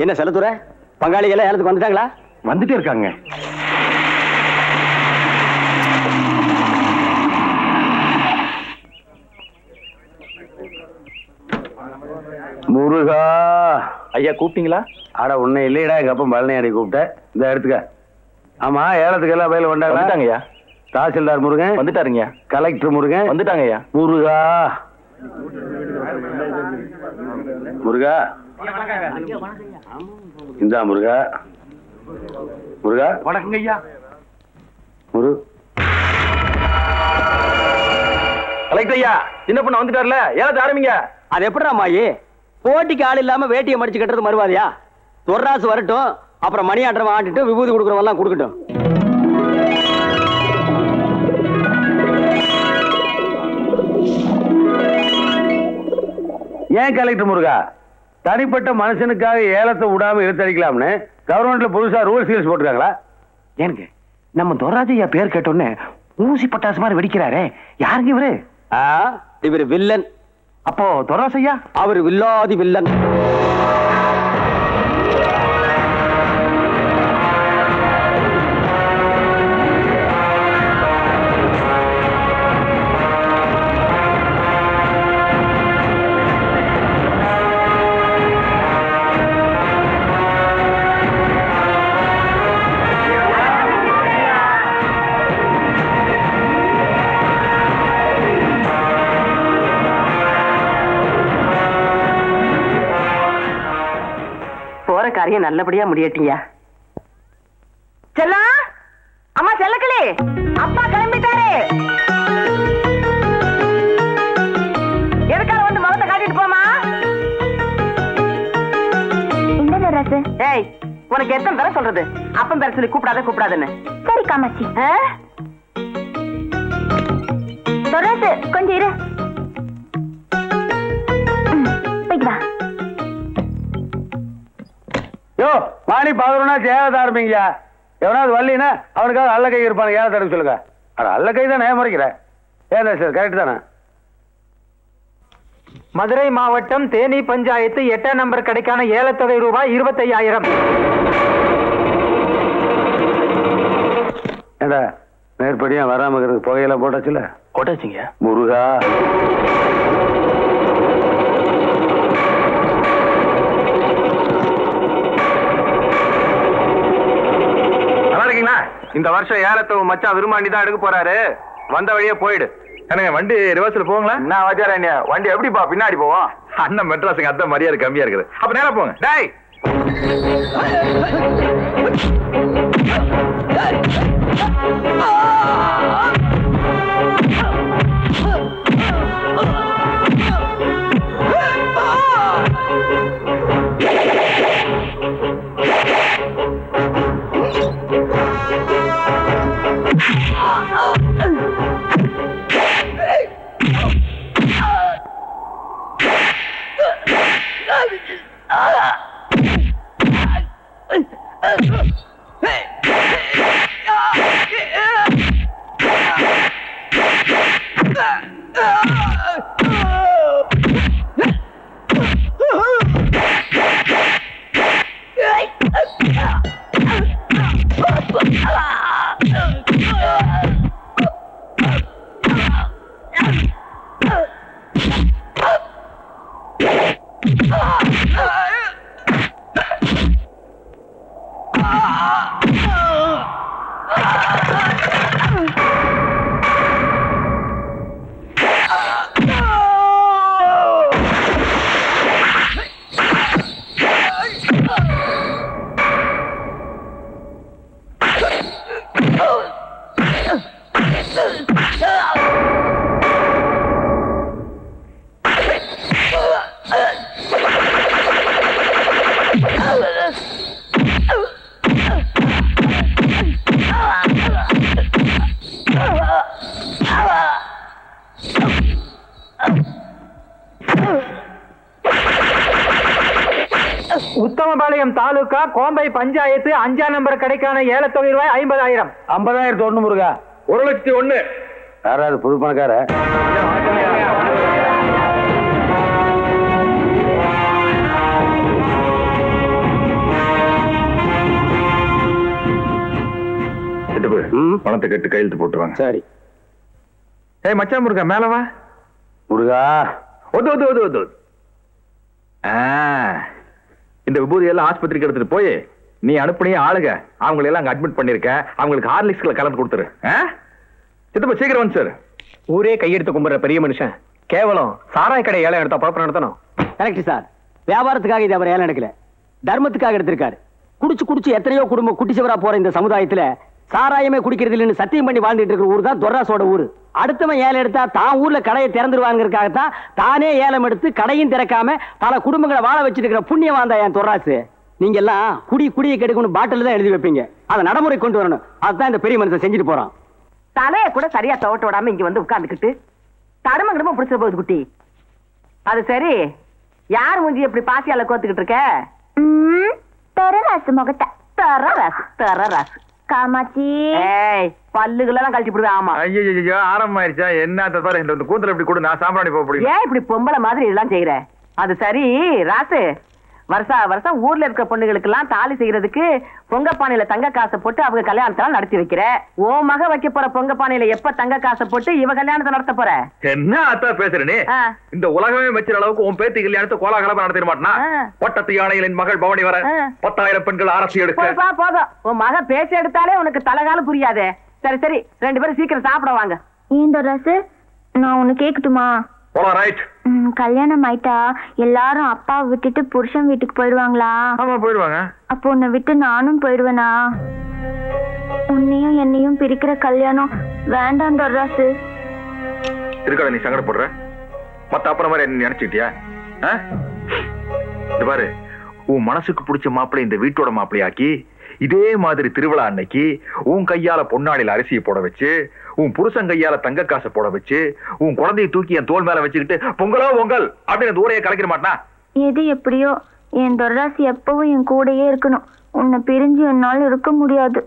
என்ன செல்லத்துறை பங்காளிகள் ஏலத்துக்கு வந்துட்டாங்களா? வந்துட்டே இருக்காங்க. முருகா ஐயா கூப்பிட்டீங்களா? ஆட உன்னை இல்லையடா, எங்க அப்பா பழனியாடி கூப்பிட்டேன். இந்த எடுத்துக்க. ஆமா, ஏலத்துக்கு எல்லாம் பயில வந்துட்டாங்கய்யா. தாசில்தார் முருகன் வந்துட்டாருங்க. கலெக்டர் முருகன் வந்துட்டாங்கய்யா. முருகா முருகா இந்தா முருகா. முருகா வணக்கங்க ஐயா. முரு கலெக்டர் ஐயா, சின்ன பொண்ணு வந்துட்டார்ல, ஏலத்தை ஆரம்பிங்க. அது எப்படிடா மாயி? போட்டிக்கு ஆள் இல்லாம வேட்டியை மடிச்சு கட்டுறது மறுவாதியா? தொர்ராசு வரட்டும், அப்புறம் மணி ஆட்டரம் ஆட்டிட்டு விபூதி கொடுக்குறவெல்லாம் கொடுக்கட்டும். ஏன் கலெக்டர் முருகா, தனிப்பட்ட மனுஷனுக்காக ஏலத்தை விடாம இழுத்தடிக்கலாம்னு கவர்மெண்ட்ல புதுசா ரூல்ஸ் கீல்ஸ் போட்டுருக்காங்களா? ஏனுங்க நம்ம துரராஜையா பேர் கேட்டோன்னு ஊசி பட்டாசு மாதிரி வெடிக்கிறாரே, யாருங்க இவரு? இவரு வில்லன். அப்போ துரராஜையா அவரு வில்லாதி வில்லன். காரியம் நல்லபடியா முடியட்டீங்க. செல்லா, அம்மா செல்லக்கிளி, அப்பா கிளம்பிட்டாரு. எதுக்காக வந்து முகத்தை காட்டிட்டு போமா? ஏய், உனக்கு எத்தனை தடவை சொல்றது அப்பன் பேர சொல்லி கூப்பிடாதுன்னு? சரி காமாட்சி. தொடர்ந்து கொஞ்சம் இரு. போய்வா. யோ மாணி 11 ஏலத்தை ஆரம்பிங்கயா. எவனாவது வள்ளினா அவனுக்காக அல்ல கை இருப்பானு ஏலத்தை எடுக்க சொல்லுங்க. அல்ல கை தான் முறைக்கிறேன். ஏதா சார் கரெக்ட் தானே? மதுரை மாவட்டம் தேனி பஞ்சாயத்து 8ஆம் நம்பர் கடைக்கான ஏலத்தொகை ரூபாய் 25,000. ஏண்டா மேற்படியா வராம இருக்கிறது புகையெல்லாம் போட்டாச்சுல? போட்டாச்சுங்க. முருகா இந்த வருஷம் ஏலத்தை மச்சான் விரும்பாண்டி தான் எடுக்க போறாரு. வந்த வழியே போயிடு. எனக்கு வண்டி ரிவர்ஸ்ல போங்களா? என்ன வாத்தியாரா, வண்டி எப்படிப்பா பின்னாடி போவோம்? அண்ணன் மெட்ராஸுக்கு அதான் மரியாதை கம்மியா இருக்குது. அப்ப நேரா போங்க. டேய் உத்தமபாளையம் தாலுகா கோம்பை பஞ்சாயத்து 5ஆம் நம்பர் கடைக்கான ஏலத்தொகை ரூபாய் 50,000. 50,000 ஒண்ணு முருகா. 1,01,000. யாராவது புது பணக்கார? பணத்தை கட்டு கையெழுத்து போட்டுருவாங்க. சரி. ஏய் மச்சான் முருகா மேல வா. முருகா ஒது ஒது ஒது ஒது. இந்த விபூதி எல்லாம் ஆஸ்பத்திரிக்கு எடுத்துட்டு போய் நீ அனுப்புனிய ஆளுங்க அவங்களை எல்லாம் அங்க அட்மிட் பண்ணிருக்க. அவங்களுக்கு ஹார்லிக்ஸ்ல கலந்து கொடுத்துரு. சித்தப்பா சீக்கிரம் வந்து சார். ஊரே கையெடுத்து கும்பிடுற பெரிய மனுஷன் கேவலம் சாராய கடை ஏலம் எடுத்தா பழப்பம் நடத்தணும். Correct sir. வியாபாரத்துக்காக இது அவர் ஏலம் எடுக்கல, தர்மத்துக்காக எடுத்திருக்காரு. குடிச்சு குடிச்சு எத்தனையோ குடும்பம் குட்டிச்சவரா போற இந்த சமுதாயத்துல சாராயமே குடிக்கிறது இல்லைன்னு சத்தியம் பண்ணி வாழ்ந்துட்டு இருக்கிற ஊர் தான் தொர்ராசோட ஊரு. அடுத்தவன் ஏலம் எடுத்தா தான் ஊர்ல கடையை திறந்துருவாங்கிறதுக்காகத்தான் தானே ஏலம் எடுத்து கடையும் திறக்காம பல குடும்பங்களை வாழ வச்சிட்டு இருக்கிற புண்ணியவான் தான் என் தொர்ராசு. நீங்க எல்லாம் குடியை கெடுக்கணும் பாட்டில் தான் எழுதி வைப்பீங்க. அதை நடைமுறை கொண்டு வரணும். அதுதான் இந்த பெரிய மனுஷன் செஞ்சுட்டு போறான். தலைய கூட சரியா துவட்ட விடாம இங்க வந்து உட்கார்ந்துக்கிட்டு தடுமங்கிடமா பிடிச்சிட போகுது குட்டி. அது சரி, யார் மூஞ்சி எப்படி பாசியால கோத்துக்கிட்டு இருக்க? தரராசு முகத்தை. தரராசு காமாட்சி. ஏய் பல்லுகளெல்லாம் கழட்டி போடுவேன். ஆமா. ஐயோ ஆரம்பமாயிருச்சா? என்ன பாரு இந்த கூந்தல் எப்படி கூட நான் சாம்பிராணி போக முடியும்? ஏன் இப்படி பொம்பளை மாதிரி இதெல்லாம் செய்யற? அது சரி ராசு, வருஷம் ஊர்ல இருக்க பொண்ணுகளுக்கு எல்லாம் தாலி செய்யறதுக்கு பொங்க பானையில தங்க காசை போட்டு அவங்க கல்யாணத்தெல்லாம் நடத்தி வைக்கிற. ஓ மக வைக்க போற பொங்க பானையில எப்ப தங்க காசை போட்டு இவ கல்யாணத்தை நடத்த போற? என்ன அத்தா பேசுறேனே? இந்த உலகமே வச்சிர அளவுக்கு உன் பேத்தி கல்யாணத்தை கோலாகலமா நடத்திட மாட்டா? பட்டத்து யானைகளின் மகள் பவனி வர 10,000 பெண்கள் அரசு எடுக்க. போதும், உன் மக பேச்ச எடுத்தாலே உனக்கு தலைகாலம் புரியாதே. சரி சரி, 2 பேரும் சீக்கிரம் சாப்பிட வாங்க. இந்த ரசு நான் உன்னை கேட்கட்டுமா? கல்யாணம் ஆயிட்டா எல்லாரும் அப்பாவை விட்டுட்டு புருஷன் வீட்டுக்கு போயிடுவாங்களா? ஆமா போயிடுவாங்க. அப்போ உன்னை விட்டு நானும் போயிடுவேனா? உன்னையும் என்னையும் பிரிக்கிற கல்யாணம் வேண்டாம் ராசு. இருக்காத நீ சங்கடப்படுற. மத்த அப்புறம் மாதிரி என்ன நினைச்சுக்கிட்டியா? இது பாரு, உன் மனசுக்கு பிடிச்ச மாப்பிள்ளை இந்த வீட்டோட மாப்பிள்ளையாக்கி இதே மாதிரி திருவிழா அன்னைக்கு உன் கையால பொன்னாடியில் அரிசியை போட வச்சு, உன் புருஷன் கையால தங்க காசை போட வச்சு, உன் குழந்தையை தூக்கி என் தோல் மேல வச்சுக்கிட்டு பொங்கலோ பொங்கல் அப்படின்னு ஊரையே கலக்கிற மாட்டான். எது எப்படியோ என் தொர்ராசி எப்பவும் என் கூடயே இருக்கணும். உன்னை பிரிஞ்சு என்னால் இருக்க முடியாது.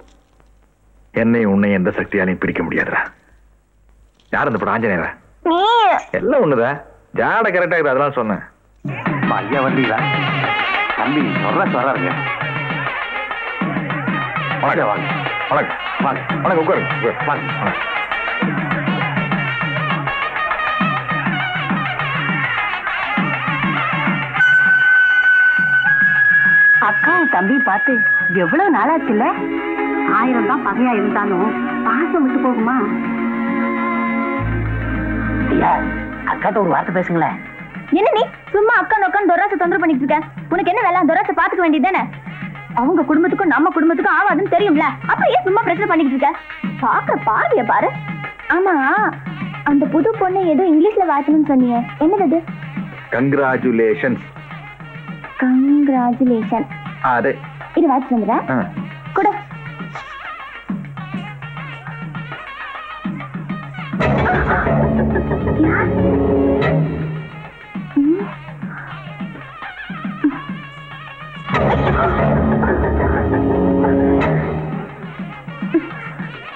என்னை உன்னை எந்த சக்தியாலையும் பிரிக்க முடியாதுடா. யார் இந்த படம்? ஆஞ்சநேயரா? நீ எல்லாம் ஒண்ணுதான். ஜாட கரெக்டா இருக்குது, அதெல்லாம் சொன்னேன். ஐயா வந்தீங்களா? தம்பி தொர்ராசு வர்றாருங்க. வணக்கம் வாங்க. வணக்கம் வாங்க. வணக்கம் உட்காருங்க. வாங்க. அக்காவும் தம்பி பார்த்து எவ்வளவு நாளாச்சுல்ல? 1000 தான் பகையா இருந்தாலும் பாசம் விட்டு போகுமா? அக்காட்ட ஒரு வார்த்தை பேசுங்களேன். என்ன நீ சும்மா அக்கா நோக்கான்னு தொர்ராசை தொந்தரவு பண்ணிட்டு இருக்க? உனக்கு என்ன வேலை? தொர்ராசை பாத்துக்க வேண்டியதானே? அவங்க குடும்பத்துக்கும் நம்ம குடும்பத்துக்கும் ஆவாதுன்னு தெரியும்ல, அப்புறம் ஏன் சும்மா பிரச்சனை பண்ணிட்டு இருக்க? பாக்குற பார்வைய பாரு. ஆமா, அந்த புது பொண்ணு ஏதோ இங்கிலீஷ்ல வாய்க்கணும்னு சொன்னீங்க, என்னது? கங்க்ராச்சுலேஷன்ஸ். கங்க்ராச்சுலேஷன். அதே இது வாய்ச்சி வந்துடுறேன். கூட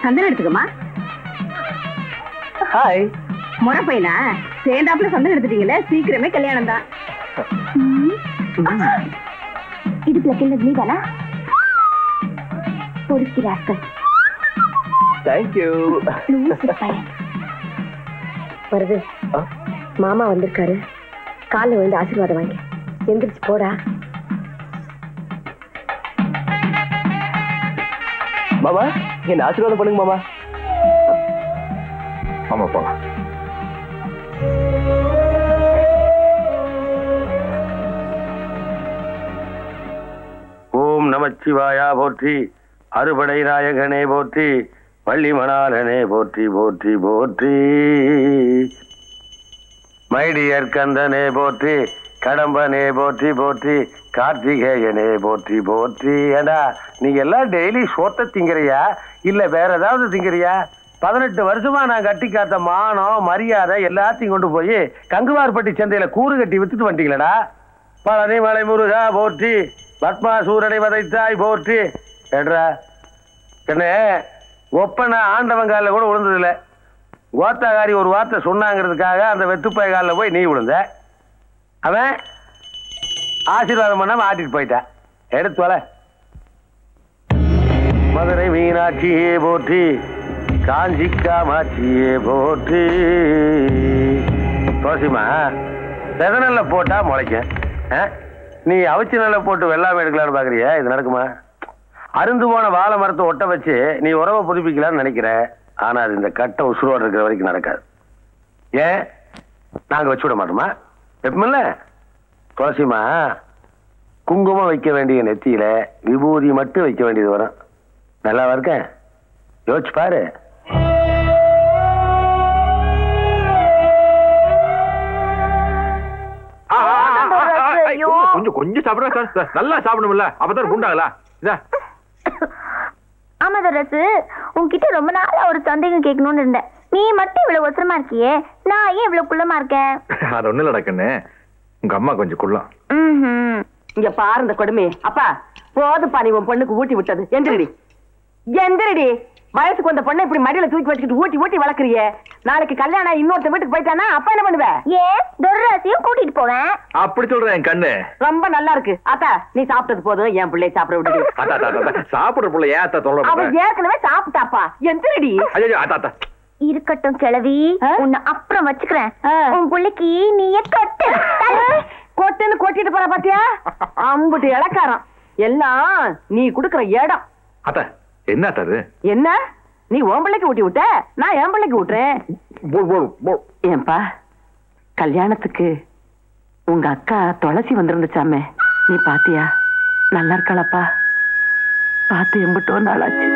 சந்தனம் எடுத்துக்கமா. ஹாய். முறை பையனா சேர்ந்தாப்புல சந்தனம் எடுத்துட்டீங்களே, சீக்கிரமே கல்யாணம் தான். இடுப்புல கிள்ளது நீதானா? பொறுக்கிறார்கள். தேங்க்யூ. வருது மாமா வந்திருக்காரு. காலைல விழுந்து ஆசீர்வாதம் வாங்கி எந்திரிச்சு போடா. மாமா என்ன ஆசீர்வாதம் பண்ணுங்க மாமா. ஆமா போலாம். ஓம் நமச்சிவாயா போற்றி, அறுபடை நாயகனே போற்றி, வள்ளி மணாலனே போற்றி போற்றி போற்றி, மைடியர் கந்தனே போற்றி, கடம்பனே போற்றி போற்றி, கார்த்திகேயனே போற்றி போற்றி. ஏண்டா நீங்க எல்லாம் டெய்லி சோத்த திங்கிறியா இல்ல வேற ஏதாவது திங்கிறியா? 18 வருஷமா நான் கட்டி காத்த மானம் மரியாதை எல்லாத்தையும் கொண்டு போய் கங்குவார்பட்டி சந்தையில கூறு கட்டி வித்துட்டு வந்துட்டீங்களடா. பழனி மலை முருகா போற்றி, பத்மாசூரனை வதைத்தாய் போற்றி. ஏட்ரா என்ன ஒப்பனை ஆண்டவங்கால கூட விழுந்ததில்ல. கோத்தாகாரி ஒரு வார்த்தை சொன்னாங்கிறதுக்காக அந்த வெத்துப்பாய் காலில் போய் நீ விழுந்த. அவன் ஆசீர்வாதம் பண்ணாம ஆட்டிட்டு போயிட்டான். எடுத்து வர. மதுரை மீனாட்சியே போற்றி, காஞ்சி காமாட்சியே போற்றி. தோசிமா செதநெல்ல போட்டா முளைக்கும். நீ அவிச்சு நெல்ல போட்டு வெள்ளாமை எடுக்கலான்னு பாக்குறிய? இது நடக்குமா? அருந்து போன வாழை மரத்தை ஒட்ட வச்சு நீ உறவை புதுப்பிக்கலான்னு நினைக்கிற. ஆனா அது இந்த கட்டை உசுரோடு இருக்கிற வரைக்கும் நடக்காது. ஏன் நாங்க வச்சு விட மாட்டோமா? எப்பமில்ல துளசிமா, குங்குமம் வைக்க வேண்டிய நெத்தியில விபூதி மட்டும் வைக்க வேண்டியது வரும். நல்லா இருக்கேன், யோசிச்சு பாரு. கொஞ்சம் கொஞ்சம் சாப்பிடுறேன் சார். நல்லா சாப்பிடணும்ல, அப்பதான் குண்டாகல. ஆமா தரசு, உன்கிட்ட ரொம்ப நாளா ஒரு சந்தேகம் கேட்கணும்னு இருந்தேன். நீ மட்டும் இவ்வளவு ஒசரமா இருக்கியே, நான் ஏன் இவ்வளவு குள்ளமா இருக்கேன்? அது ஒண்ணு நடக்குன்னு, உங்க அம்மா கொஞ்சம் குள்ளம். இங்க பாரு இந்த கொடுமை. அப்பா போதுப்பா, நீ உன் பொண்ணுக்கு ஊட்டி விட்டது. எந்திரடி எந்திரடி. வயசுக்கு வந்த பொண்ணை இப்படி மடியில தூக்கி வச்சுக்கிட்டு ஊட்டி ஊட்டி வளர்க்குறியே. நாளைக்கு கல்யாணம் இன்னொருத்த வீட்டுக்கு போயிட்டானா அப்பா என்ன பண்ணுவ? ஏன் துர்ராசியும் கூட்டிட்டு போவேன். அப்படி சொல்றேன் என் கண்ணு. ரொம்ப நல்லா இருக்கு. அத்தா நீ சாப்பிட்டது போதும், என் பிள்ளைய சாப்பிட விடுது. சாப்பிடுற பிள்ளை ஏன் அத்தா சொல்ற? அவன் ஏற்கனவே சாப்பிட்டாப்பா. எந்திரடி. இருக்கட்டும் கிழவி, உன்னை அப்புறம் வச்சுக்கிறேன். உன் பிள்ளைக்கு நீயே கட்டு. கொட்டுன்னு கொட்டிட்டு போற பாத்தியா? அம்புட்டு இலக்காரம் எல்லாம் நீ குடுக்கற இடம். அத்தா என்ன அது? என்ன நீ உன் பிள்ளைக்கு ஊட்டி விட்ட, நான் என் பிள்ளைக்கு விட்டுறேன். ஏன்பா கல்யாணத்துக்கு உங்க அக்கா துளசி வந்திருந்துச்சாமே, நீ பாத்தியா? நல்லா இருக்காளப்பா? பார்த்து எம்பிட்டோ நாளாச்சு.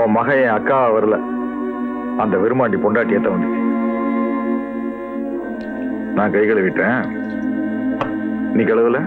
உன் மகன் என் அக்கா வரல, அந்த விருமாண்டி பொண்டாட்டி ஏத்த வந்துச்சு. நான் கைகளை விட்டேன், நீ கழுவல.